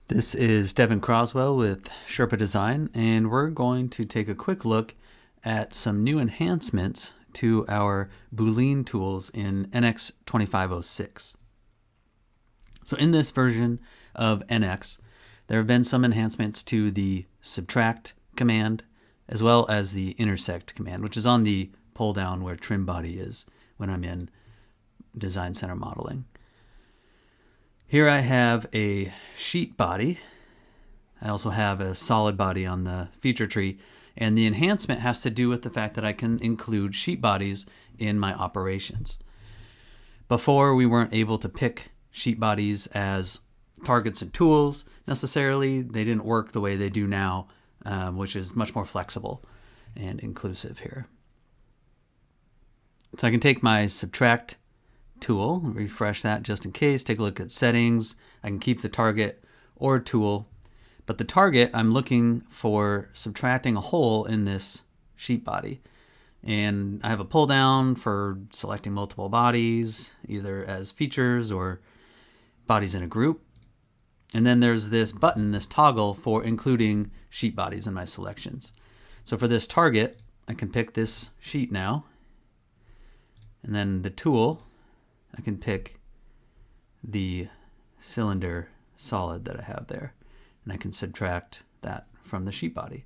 This is Devin Croswell with Sherpa Design, and we're going to take a quick look at some new enhancements to our Boolean tools in NX 2506. So in this version of NX, there have been some enhancements to the subtract command as well as the intersect command, which is on the pull down where trim body is when I'm in Design Center modeling. Here I have a sheet body. I also have a solid body on the feature tree, and the enhancement has to do with the fact that I can include sheet bodies in my operations. Before, we weren't able to pick sheet bodies as targets and tools necessarily. They didn't work the way they do now, which is much more flexible and inclusive here. So I can take my subtract tool, refresh that just in case, take a look at settings. I can keep the target or tool, but the target, I'm looking for subtracting a hole in this sheet body. And I have a pull down for selecting multiple bodies, either as features or bodies in a group. And then there's this button, this toggle for including sheet bodies in my selections. So for this target, I can pick this sheet now. And then the tool, I can pick the cylinder solid that I have there, and I can subtract that from the sheet body.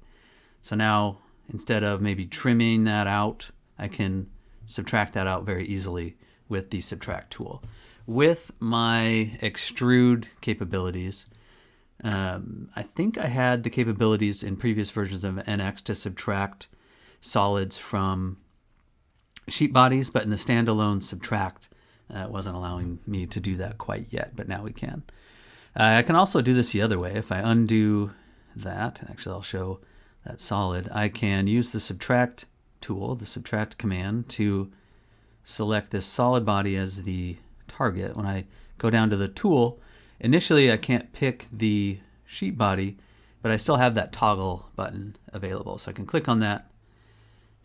So now, instead of maybe trimming that out, I can subtract that out very easily with the subtract tool. With my extrude capabilities, I think I had the capabilities in previous versions of NX to subtract solids from sheet bodies, but in the standalone subtract, it wasn't allowing me to do that quite yet, but now we can. I can also do this the other way. If I undo that, actually I'll show that solid, I can use the subtract tool, the subtract command, to select this solid body as the target. When I go down to the tool, initially I can't pick the sheet body, but I still have that toggle button available. So I can click on that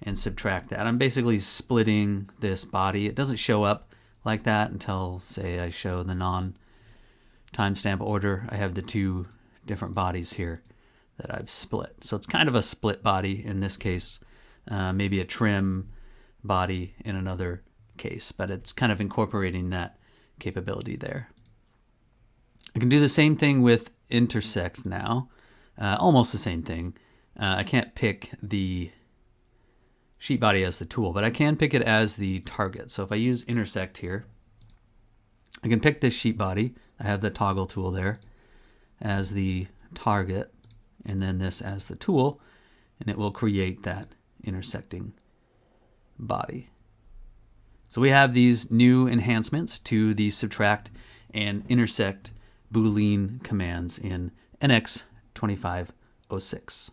and subtract that. I'm basically splitting this body. It doesn't show up like that until, say, I show the non-timestamp order. I have the two different bodies here that I've split. So it's kind of a split body in this case, maybe a trim body in another case, but it's kind of incorporating that capability there. I can do the same thing with intersect now, almost the same thing. I can't pick the sheet body as the tool, but I can pick it as the target. So if I use intersect here, I can pick this sheet body. I have the toggle tool there as the target, and then this as the tool, and it will create that intersecting body. So we have these new enhancements to the subtract and intersect Boolean commands in NX 2506.